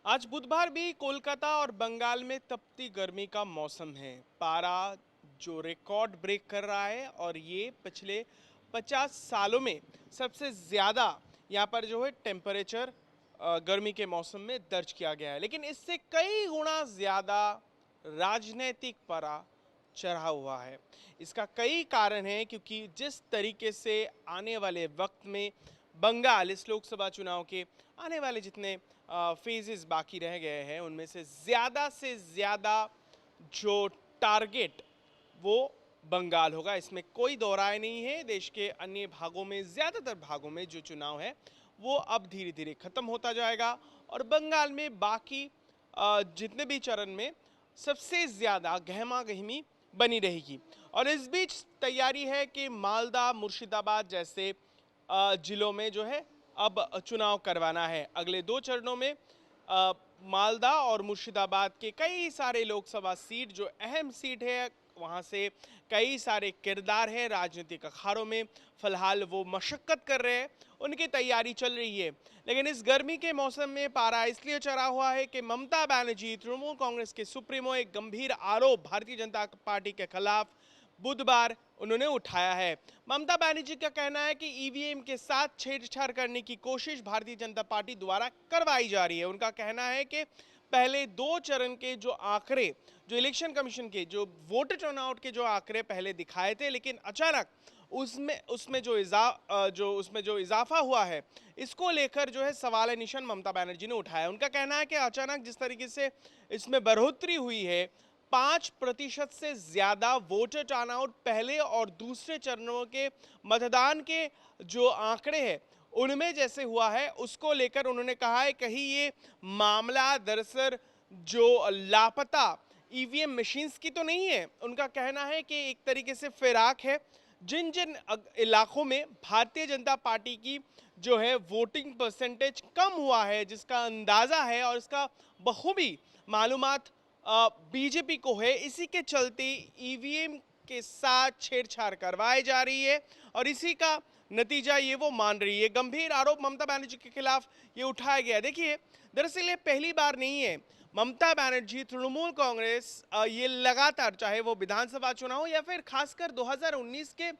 आज बुधवार भी कोलकाता और बंगाल में तपती गर्मी का मौसम है। पारा जो रिकॉर्ड ब्रेक कर रहा है और ये पिछले 50 सालों में सबसे ज़्यादा यहाँ पर जो है टेम्परेचर गर्मी के मौसम में दर्ज किया गया है। लेकिन इससे कई गुना ज़्यादा राजनीतिक पारा चढ़ा हुआ है। इसका कई कारण है, क्योंकि जिस तरीके से आने वाले वक्त में बंगाल इस लोकसभा चुनाव के आने वाले जितने फेजेस बाकी रह गए हैं उनमें से ज़्यादा जो टारगेट वो बंगाल होगा, इसमें कोई दो राय नहीं है। देश के अन्य भागों में, ज़्यादातर भागों में जो चुनाव है वो अब धीरे धीरे ख़त्म होता जाएगा और बंगाल में बाकी जितने भी चरण में सबसे ज़्यादा गहमा गहमी बनी रहेगी। और इस बीच तैयारी है कि मालदा, मुर्शिदाबाद जैसे जिलों में जो है अब चुनाव करवाना है। अगले 2 चरणों में मालदा और मुर्शिदाबाद के कई सारे लोकसभा सीट जो अहम सीट है, वहाँ से कई सारे किरदार हैं राजनीतिक अखाड़ों में। फिलहाल वो मशक्कत कर रहे हैं, उनकी तैयारी चल रही है। लेकिन इस गर्मी के मौसम में पारा इसलिए चढ़ा हुआ है कि ममता बनर्जी, तृणमूल कांग्रेस के सुप्रीमो, एक गंभीर आरोप भारतीय जनता पार्टी के खिलाफ बुधवार उन्होंने उठाया है। ममता बनर्जी का कहना है कि ईवीएम के साथ छेड़छाड़ करने की कोशिश भारतीय जनता पार्टी द्वारा करवाई जा रही है। उनका कहना है कि पहले 2 चरण के जो आंकड़े, जो इलेक्शन कमीशन के जो वोटर टर्नआउट के जो आंकड़े पहले दिखाए थे, लेकिन अचानक उसमें जो इजाफा हुआ है, इसको लेकर जो है सवाल निशान ममता बनर्जी ने उठाया। उनका कहना है कि अचानक जिस तरीके से इसमें बढ़ोतरी हुई है, 5% से ज़्यादा वोटर टर्नआउट पहले और दूसरे चरणों के मतदान के जो आंकड़े हैं उनमें जैसे हुआ है, उसको लेकर उन्होंने कहा है कहीं ये मामला दरअसल जो लापता ईवीएम मशीन्स की तो नहीं है। उनका कहना है कि एक तरीके से फिराक है। जिन जिन इलाकों में भारतीय जनता पार्टी की जो है वोटिंग परसेंटेज कम हुआ है, जिसका अंदाज़ा है और इसका बखूबी मालूमात बीजेपी को है, इसी के चलते ईवीएम के साथ छेड़छाड़ करवाई जा रही है और इसी का नतीजा ये वो मान रही है। गंभीर आरोप ममता बनर्जी के खिलाफ ये उठाया गया। देखिए, दरअसल ये पहली बार नहीं है। ममता बनर्जी, तृणमूल कांग्रेस ये लगातार, चाहे वो विधानसभा चुनाव या फिर खासकर 2019 के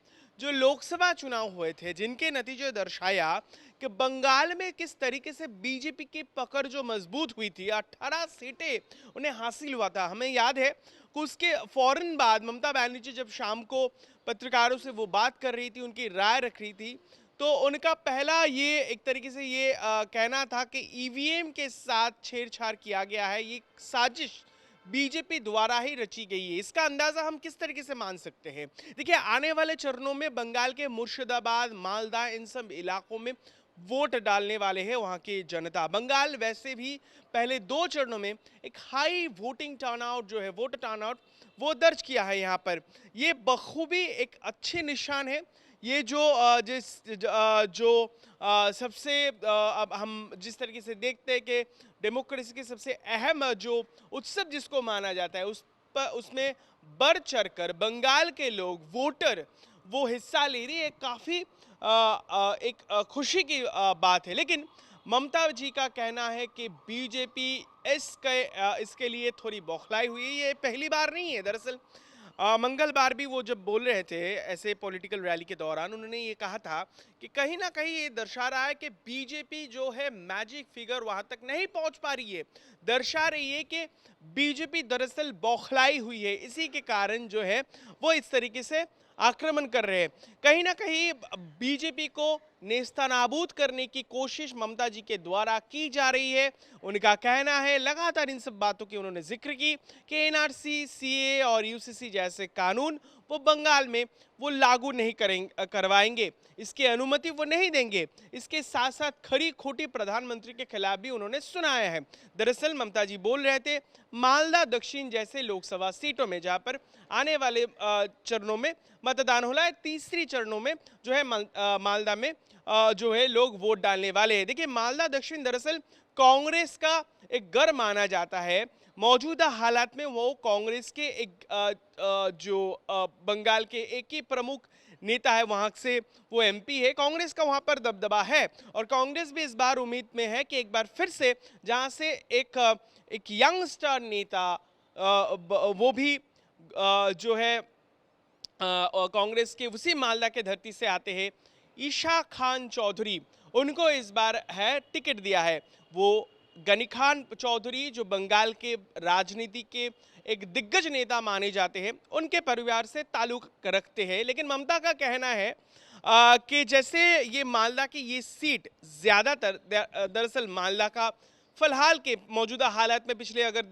जो लोकसभा चुनाव हुए थे, जिनके नतीजे दर्शाया कि बंगाल में किस तरीके से बीजेपी की पकड़ जो मजबूत हुई थी, 18 सीटें उन्हें हासिल हुआ था। हमें याद है कि उसके फौरन बाद ममता बनर्जी जब शाम को पत्रकारों से वो बात कर रही थी, उनकी राय रख रही थी, तो उनका पहला ये एक तरीके से ये कहना था कि ईवीएम के साथ छेड़छाड़ किया गया है, ये साजिश बीजेपी द्वारा ही रची गई है। इसका अंदाजा हम किस तरीके से मान सकते हैं? देखिए, आने वाले चरणों में बंगाल के मुर्शिदाबाद, मालदा, इन सब इलाकों में वोट डालने वाले हैं वहां की जनता। बंगाल वैसे भी पहले 2 चरणों में एक हाई वोटिंग टर्नआउट जो है, वोटर टर्नआउट वो दर्ज किया है यहाँ पर। ये बखूबी एक अच्छे निशान है। ये जो सबसे अब हम जिस तरीके से देखते हैं कि डेमोक्रेसी के सबसे अहम जो उत्सव जिसको माना जाता है, उसमें बढ़ चढ़कर बंगाल के लोग, वोटर, वो हिस्सा ले रही है। काफ़ी एक खुशी की बात है। लेकिन ममता जी का कहना है कि बीजेपी इसके लिए थोड़ी बौखलाई हुई है। ये पहली बार नहीं है। दरअसल मंगलवार भी वो जब बोल रहे थे ऐसे पॉलिटिकल रैली के दौरान, उन्होंने ये कहा था कि कहीं ना कहीं ये दर्शा रहा है कि बीजेपी जो है मैजिक फिगर वहां तक नहीं पहुंच पा रही है। दर्शा रही है कि बीजेपी दरअसल बौखलाई हुई है, इसी के कारण जो है वो इस तरीके से आक्रमण कर रहे हैं। कहीं ना कहीं बीजेपी को नेस्तनाबूद करने की कोशिश ममता जी के द्वारा की जा रही है। उनका कहना है, लगातार इन सब बातों की उन्होंने जिक्र की कि एनआरसी, सीए और यूसीसी जैसे कानून वो बंगाल में वो लागू नहीं करवाएंगे, इसकी अनुमति वो नहीं देंगे। इसके साथ साथ खरी खोटी प्रधानमंत्री के खिलाफ भी उन्होंने सुनाया है। दरअसल ममता जी बोल रहे थे मालदा दक्षिण जैसे लोकसभा सीटों में, जहां पर आने वाले चरणों में मतदान हो रहा है, तीसरी चरणों में जो है मालदा में जो है लोग वोट डालने वाले हैं। देखिए, मालदा दक्षिण दरअसल कांग्रेस का एक गढ़ माना जाता है। मौजूदा हालात में वो कांग्रेस के एक जो बंगाल के एक ही प्रमुख नेता है, वहाँ से वो एमपी है, कांग्रेस का वहाँ पर दबदबा है और कांग्रेस भी इस बार उम्मीद में है कि एक बार फिर से जहाँ से एक यंगस्टर नेता वो भी जो है और कांग्रेस के उसी मालदा के धरती से आते हैं, ईशा खान चौधरी, उनको इस बार है टिकट दिया है। वो गनी खान चौधरी जो बंगाल के राजनीति के एक दिग्गज नेता माने जाते हैं, उनके परिवार से ताल्लुक रखते हैं। लेकिन ममता का कहना है कि जैसे ये मालदा की ये सीट ज़्यादातर दरअसल मालदा का फिलहाल के मौजूदा हालात में पिछले अगर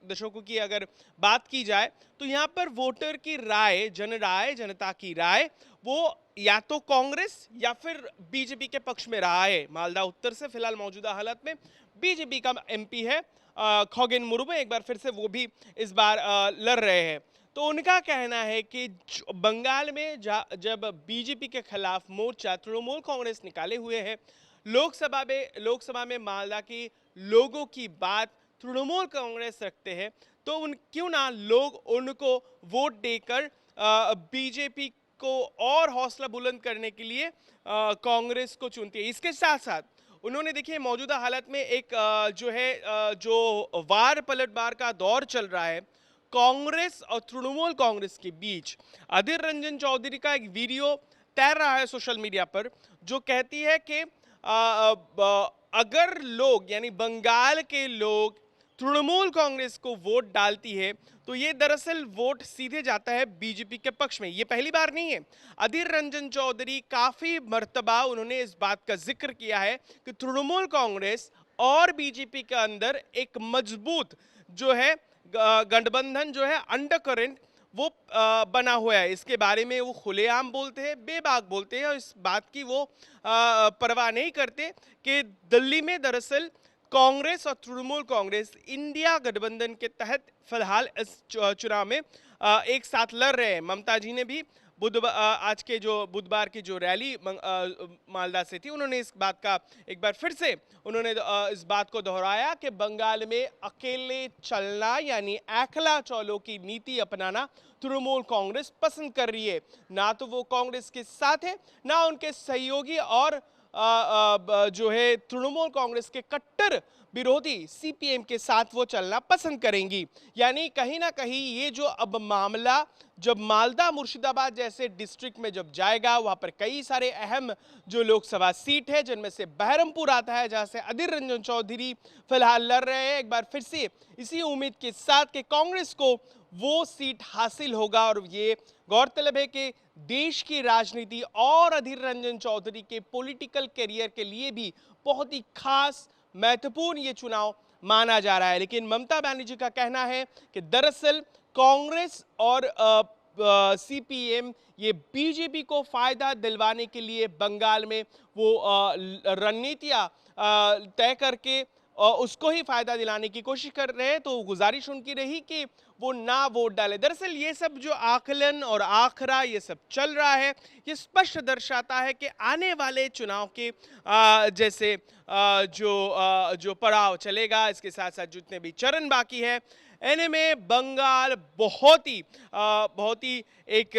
दशकों की अगर बात की जाए तो यहाँ पर वोटर की राय, जनता की राय वो या तो कांग्रेस या फिर बीजेपी के पक्ष में रहा है। मालदा उत्तर से फिलहाल मौजूदा हालात में बीजेपी का एमपी है खगेन मुर्मू, एक बार फिर से वो भी इस बार लड़ रहे हैं। तो उनका कहना है कि बंगाल में जब बीजेपी के खिलाफ मोर्चा तृणमूल कांग्रेस निकाले हुए हैं, लोकसभा में मालदा की लोगों की बात तृणमूल कांग्रेस रखते हैं, तो क्यों ना लोग उनको वोट देकर बीजेपी को और हौसला बुलंद करने के लिए कांग्रेस को चुनती है। इसके साथ साथ उन्होंने देखिए मौजूदा हालत में एक जो वार पलटवार का दौर चल रहा है कांग्रेस और तृणमूल कांग्रेस के बीच, अधीर रंजन चौधरी का एक वीडियो तैर रहा है सोशल मीडिया पर जो कहती है कि अगर लोग यानी बंगाल के लोग तृणमूल कांग्रेस को वोट डालती है तो ये दरअसल वोट सीधे जाता है बीजेपी के पक्ष में। ये पहली बार नहीं है, अधीर रंजन चौधरी काफी मर्तबा उन्होंने इस बात का जिक्र किया है कि तृणमूल कांग्रेस और बीजेपी के अंदर एक मजबूत जो है गठबंधन जो है अंडर करंट वो बना हुआ है। इसके बारे में वो खुलेआम बोलते हैं, बेबाक बोलते हैं और इस बात की वो परवाह नहीं करते कि दिल्ली में दरअसल कांग्रेस और तृणमूल कांग्रेस इंडिया गठबंधन के तहत फिलहाल इस चुनाव में एक साथ लड़ रहे हैं। ममता जी ने भी आज के जो बुधवार की जो रैली मालदा से थी, उन्होंने इस बात का एक बार फिर से उन्होंने इस बात को दोहराया कि बंगाल में अकेले चलना यानी एकला चौलो की नीति अपनाना तृणमूल कांग्रेस पसंद कर रही है। ना तो वो कांग्रेस के साथ है, ना उनके सहयोगी और जो है तृणमूल कांग्रेस के कट्टर विरोधी सीपीएम के साथ वो चलना पसंद करेंगी। यानी कहीं ना कहीं ये जो अब मामला जब मालदा मुर्शिदाबाद जैसे डिस्ट्रिक्ट में जब जाएगा, वहां पर कई सारे अहम जो लोकसभा सीट है जिनमें से बहरमपुर आता है जहां से अधीर रंजन चौधरी फिलहाल लड़ रहे हैं। एक बार फिर से इसी उम्मीद के साथ कि कांग्रेस को वो सीट हासिल होगा और ये गौरतलब है कि देश की राजनीति और अधीर रंजन चौधरी के पॉलिटिकल करियर के लिए भी बहुत ही खास महत्वपूर्ण ये चुनाव माना जा रहा है। लेकिन ममता बनर्जी का कहना है कि दरअसल कांग्रेस और सीपीएम ये बीजेपी को फायदा दिलवाने के लिए बंगाल में वो रणनीतियां तय करके उसको ही फायदा दिलाने की कोशिश कर रहे हैं। तो गुजारिश उनकी रही कि वो ना वोट डाले। दरअसल ये सब जो आकलन और आखरा ये सब चल रहा है, ये स्पष्ट दर्शाता है कि आने वाले चुनाव के जैसे जो पड़ाव चलेगा, इसके साथ साथ जितने भी चरण बाकी है, इनमें बंगाल बहुत ही एक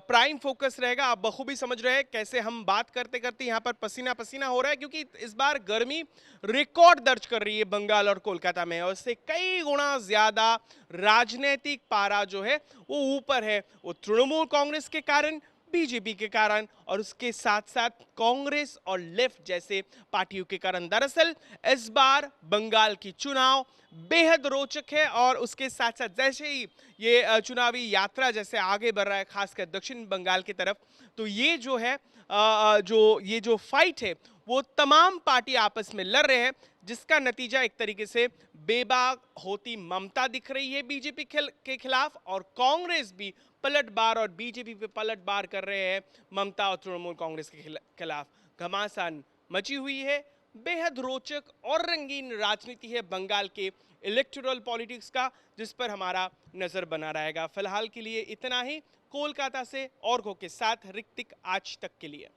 प्राइम फोकस रहेगा। आप बखूबी समझ रहे हैं कैसे हम बात करते करते यहाँ पर पसीना पसीना हो रहा है, क्योंकि इस बार गर्मी रिकॉर्ड दर्ज कर रही है बंगाल और कोलकाता में, और इससे कई गुना ज्यादा राजनीतिक पारा जो है वो ऊपर है। वो तृणमूल कांग्रेस के कारण, बीजेपी के कारण और उसके साथ साथ कांग्रेस और लेफ्ट जैसे पार्टियों के कारण। दरअसल इस बार बंगाल की चुनाव बेहद रोचक है और उसके साथ साथ जैसे ही ये चुनावी यात्रा जैसे आगे बढ़ रहा है, खासकर दक्षिण बंगाल की तरफ, तो ये जो है ये जो फाइट है वो तमाम पार्टी आपस में लड़ रहे हैं, जिसका नतीजा एक तरीके से बेबाक होती ममता दिख रही है बीजेपी के खिलाफ, और कांग्रेस भी पलटवार और बीजेपी पे पलटवार कर रहे हैं ममता और तृणमूल कांग्रेस के खिलाफ। घमासान मची हुई है। बेहद रोचक और रंगीन राजनीति है बंगाल के इलेक्टोरल पॉलिटिक्स का, जिस पर हमारा नजर बना रहेगा। फिलहाल के लिए इतना ही। कोलकाता से और के साथ ऋतिक आज तक के लिए।